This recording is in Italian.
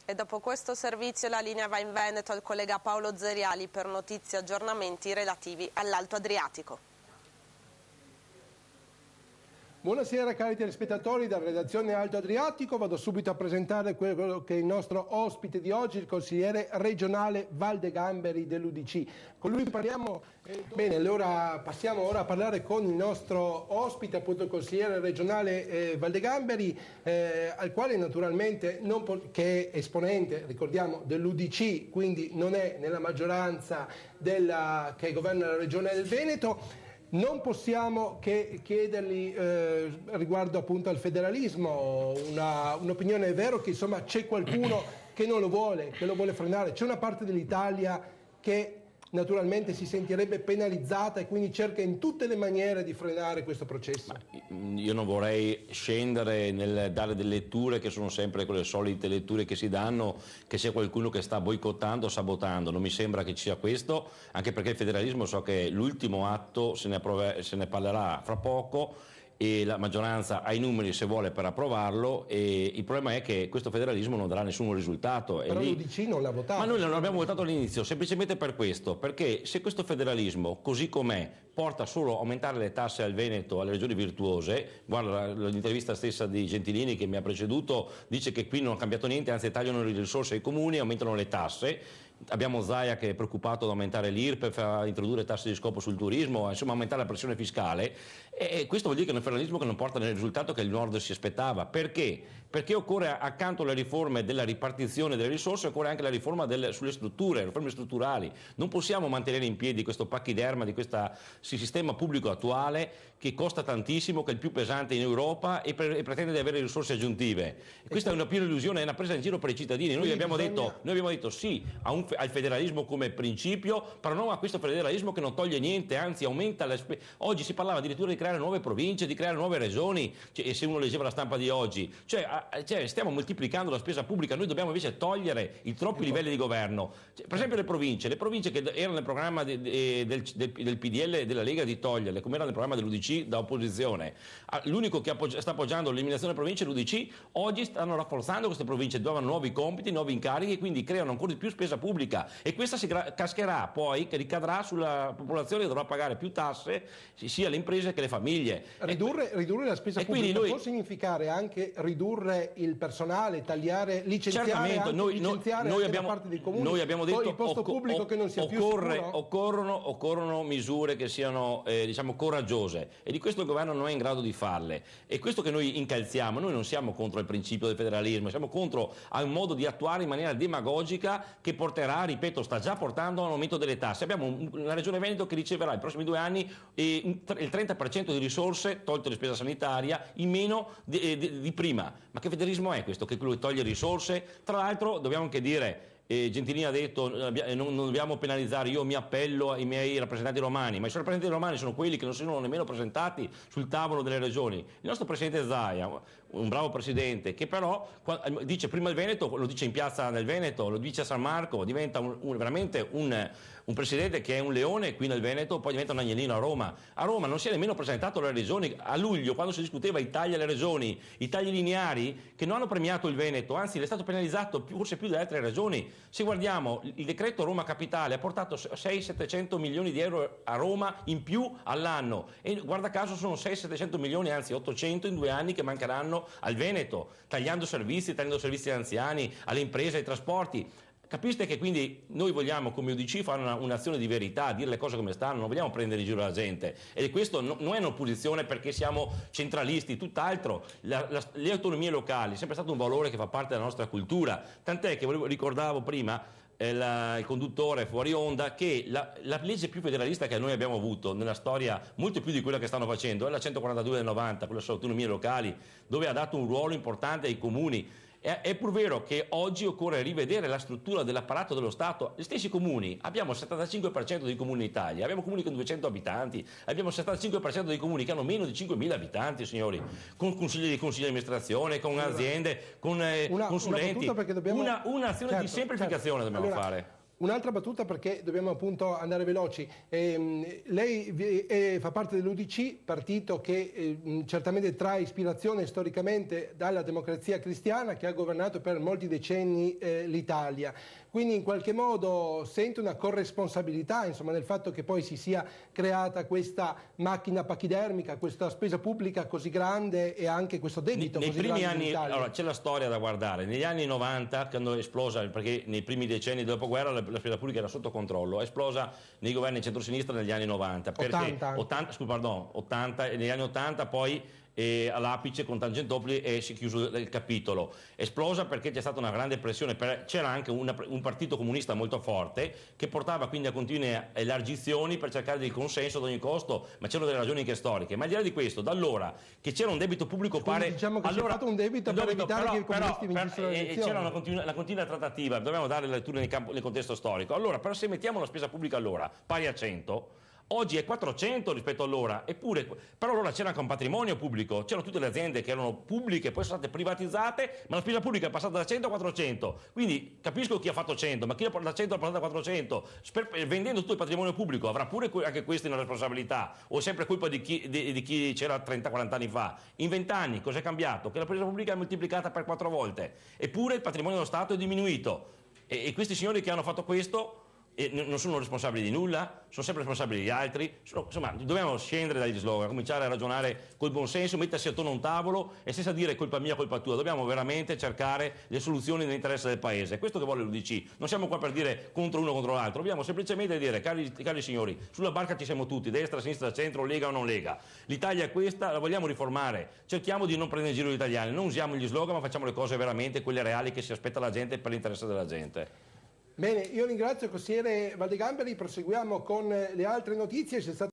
E dopo questo servizio la linea va in Veneto al collega Paolo Zeriali per notizie e aggiornamenti relativi all'Alto Adriatico. Buonasera cari telespettatori dalla redazione Alto Adriatico, vado subito a presentare quello che è il nostro ospite di oggi, il consigliere regionale Valdegamberi dell'UDC. Con lui parliamo, bene, allora passiamo ora a parlare con il nostro ospite, appunto il consigliere regionale Valdegamberi, al quale naturalmente, che è esponente, ricordiamo, dell'UDC, quindi non è nella maggioranza che governa la regione del Veneto. Non possiamo che chiedergli riguardo appunto al federalismo un'opinione. È vero che insomma c'è qualcuno che non lo vuole, che lo vuole frenare, c'è una parte dell'Italia che naturalmente si sentirebbe penalizzata e quindi cerca in tutte le maniere di frenare questo processo. Io non vorrei scendere nel dare delle letture che sono sempre quelle solite letture che si danno, che c'è qualcuno che sta boicottando o sabotando. Non mi sembra che ci sia questo, anche perché il federalismo so che l'ultimo atto se ne parlerà fra poco e la maggioranza ha i numeri se vuole per approvarlo, e il problema è che questo federalismo non darà nessun risultato. Però l'UDC non l'ha votato. Ma noi non l'abbiamo votato all'inizio semplicemente per questo, perché se questo federalismo così com'è porta solo a aumentare le tasse al Veneto, alle regioni virtuose, guarda l'intervista stessa di Gentilini che mi ha preceduto dice che qui non ha cambiato niente, anzi tagliano le risorse ai comuni, aumentano le tasse. Abbiamo Zaia che è preoccupato ad aumentare l'IRPEF, a introdurre tasse di scopo sul turismo, insomma aumentare la pressione fiscale, e questo vuol dire che è un federalismo che non porta nel risultato che il Nord si aspettava. Perché? Perché occorre, accanto alle riforme della ripartizione delle risorse, occorre anche la riforma sulle strutture, riforme strutturali. Non possiamo mantenere in piedi questo pachiderma di questo sistema pubblico attuale che costa tantissimo, che è il più pesante in Europa e pretende di avere risorse aggiuntive. Questa è una piena illusione, è una presa in giro per i cittadini. Noi abbiamo detto sì al federalismo come principio, però non a questo federalismo che non toglie niente, anzi aumenta le spese. Oggi si parlava addirittura di creare nuove province, di creare nuove regioni, e se uno leggeva la stampa di oggi, stiamo moltiplicando la spesa pubblica. Noi dobbiamo invece togliere i troppi livelli di governo. Per esempio le province che erano nel programma del PDL e della Lega di toglierle, come era nel programma dell'UDC da opposizione. L'unico che sta appoggiando l'eliminazione delle province è l'UDC. Oggi stanno rafforzando queste province, dove hanno nuovi compiti, nuovi incarichi, e quindi creano ancora di più spesa pubblica, e questa si cascherà poi, che ricadrà sulla popolazione che dovrà pagare più tasse, sia le imprese che le famiglie. Ridurre la spesa pubblica può significare anche ridurre il personale, tagliare, licenziare da parte dei comuni. Noi abbiamo detto il posto pubblico che non sia più sicuro. Occorrono misure che siano coraggiose, e di questo il governo non è in grado di farle, e questo che noi incalziamo. Noi non siamo contro il principio del federalismo, siamo contro al modo di attuare in maniera demagogica che porterà, ripeto, sta già portando a un aumento delle tasse. Abbiamo una regione Veneto che riceverà i prossimi 2 anni il 30% di risorse, tolto le spese sanitaria, in meno di prima. Ma che federalismo è questo, che lui toglie risorse? Tra l'altro dobbiamo anche dire, Gentilini ha detto non dobbiamo penalizzare. Io mi appello ai miei rappresentanti romani, ma i suoi rappresentanti romani sono quelli che non si sono nemmeno presentati sul tavolo delle regioni. Il nostro presidente Zaia, un bravo presidente, che però dice prima il Veneto, lo dice in piazza nel Veneto, lo dice a San Marco, diventa veramente un presidente che è un leone qui nel Veneto, poi diventa un agnellino a Roma. A Roma non si è nemmeno presentato alle regioni. A luglio, quando si discuteva i tagli alle regioni, i tagli lineari, che non hanno premiato il Veneto, anzi è stato penalizzato forse più delle altre regioni. Se guardiamo il decreto Roma Capitale ha portato 600-700 milioni di euro a Roma in più all'anno, e guarda caso sono 600-700 milioni, anzi 800 in 2 anni, che mancheranno al Veneto, tagliando servizi agli anziani, alle imprese, ai trasporti. Capiste che quindi noi vogliamo come UDC fare un'azione di verità, dire le cose come stanno, non vogliamo prendere in giro la gente, e questo non è un'opposizione perché siamo centralisti, tutt'altro. Le autonomie locali è sempre stato un valore che fa parte della nostra cultura, tant'è che ricordavo prima il conduttore fuori onda che la legge più federalista che noi abbiamo avuto nella storia, molto più di quella che stanno facendo, è la 142 del 90, quella sulle autonomie locali, dove ha dato un ruolo importante ai comuni. È pur vero che oggi occorre rivedere la struttura dell'apparato dello Stato. Gli stessi comuni, abbiamo il 75% dei comuni in Italia, abbiamo comuni con 200 abitanti, abbiamo il 75% dei comuni che hanno meno di 5.000 abitanti, signori, con consigli di amministrazione, con aziende, con consulenti. Un'azione di semplificazione dobbiamo fare. Un'altra battuta, perché dobbiamo appunto andare veloci. Lei fa parte dell'UDC, partito che certamente trae ispirazione storicamente dalla Democrazia Cristiana, che ha governato per molti decenni l'Italia. Quindi in qualche modo sente una corresponsabilità, insomma, nel fatto che poi si sia creata questa macchina pachidermica, questa spesa pubblica così grande e anche questo debito nei così primi grande anni, in Italia. allora, c'è la storia da guardare. Negli anni 90, quando è esplosa, perché nei primi decenni del dopoguerra la spesa pubblica era sotto controllo, è esplosa nei governi centrosinistra negli anni 90, perché 80 e negli anni 80 poi all'apice con Tangentopoli si è chiuso il capitolo. Esplosa perché c'è stata una grande pressione, c'era anche un partito comunista molto forte che portava quindi a continue elargizioni per cercare del consenso ad ogni costo, ma c'erano delle ragioni anche storiche. Ma al di là di questo, da allora che c'era un debito pubblico pare... Diciamo che c'è stato un debito per evitare che i comunisti vincessero le elezioni. C'era una continua trattativa, dobbiamo dare le letture nel contesto storico. Allora, però se mettiamo la spesa pubblica allora pari a 100, oggi è 400 rispetto all'ora, eppure, però allora c'era anche un patrimonio pubblico, c'erano tutte le aziende che erano pubbliche, poi sono state privatizzate, ma la spesa pubblica è passata da 100 a 400, quindi capisco chi ha fatto 100, ma chi da 100 ha passato a 400, vendendo tutto il patrimonio pubblico, avrà pure anche questa una responsabilità, o è sempre colpa di chi c'era 30-40 anni fa? In 20 anni cosa è cambiato? Che la spesa pubblica è moltiplicata per 4 volte, eppure il patrimonio dello Stato è diminuito, e questi signori che hanno fatto questo non sono responsabili di nulla, sono sempre responsabili di altri. Insomma, dobbiamo scendere dagli slogan, cominciare a ragionare col buon senso, mettersi attorno a un tavolo e senza dire colpa mia, colpa tua. Dobbiamo veramente cercare le soluzioni nell'interesse del paese. È questo che vuole l'UDC. Non siamo qua per dire contro uno o contro l'altro, dobbiamo semplicemente dire, cari signori, sulla barca ci siamo tutti, destra, sinistra, centro, Lega o non Lega. L'Italia è questa, la vogliamo riformare. Cerchiamo di non prendere in giro gli italiani, non usiamo gli slogan, ma facciamo le cose veramente, quelle reali che si aspetta la gente per l'interesse della gente. Bene, io ringrazio il consigliere Valdegamberi, proseguiamo con le altre notizie. C'è stato